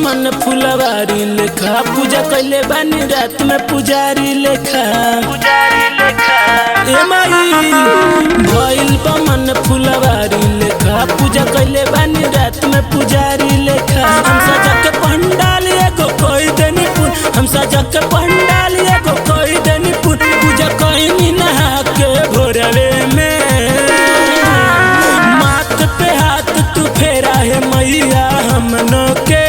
मन फुलवारी लेखा, पूजा कैले बानी रात में पुजारी लेखा। ए माई भइल बा मन फुलवारी लेखा, पूजा कैले बानी रात में पुजारी लेखा। हम सजा के पंडाल एगो कोई देनी पुन, हम सजा के पंडाल एगो कोई देनी पुन। पूजा कहीं नहा के भोरवे में, माथ पे हाथ तू फेरा है मैया हमनों के।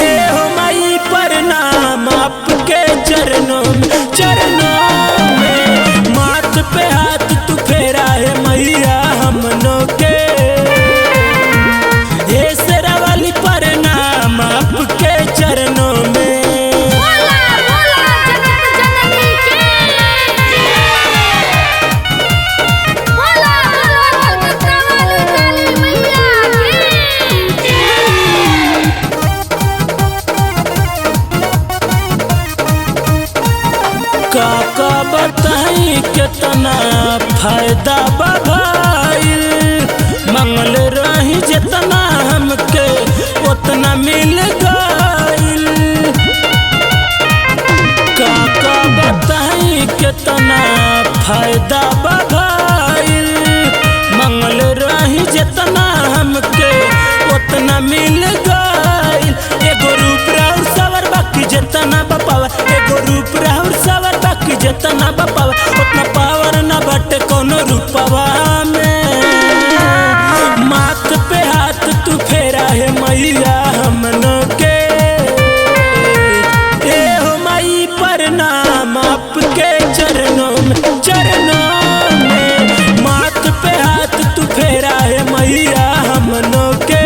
ए हो माई प्रणाम आपके चरणों में, माथ पे हाथ तू फेरा है मैया हमनों के। ये शेरा वाली प्रणाम आपके चरणों में। काका बताई कितना फायदा बभाइल, मंगल रही जितना हमके उतना मिल गइल। काका बताई कितना फायदा बभाइल, मंगल रही जितना हमके उतना मिल गइल। एगो रूप राउर सवर बाकी जितना बपावा, एगो रूप राउर सवर बाकी जितना बपावा, उतना पावर न बटे कोनो रूपवा में। माथ पे हाथ तू फेरा है मैया हमनों के। ए हो माई प्रणाम आपके चरणों में, माथ पे हाथ तू फेरा है मैया हमनों के।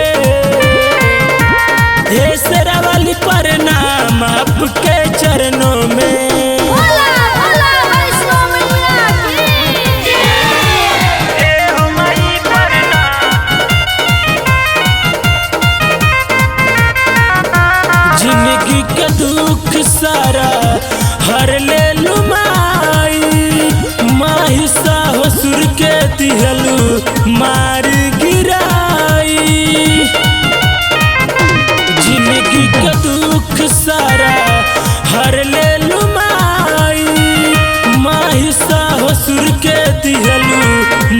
ये शेरा वाली प्रणाम आपके चरणों में। जिंदगी के दुख सारा हर ले लू माई, माही साहसुर के दिहलू मार गिराई। जिंदगी के दुख सारा हर ले लू माई, माही साहसुर के दिहलू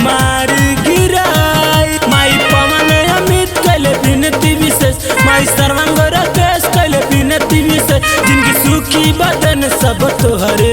मार गिराई। माई पवन अमित कैले विनती विशेष, माई सर्वांग राकेश कैले विनती विशेष। जिनकी सुखी बदन सब तोहरे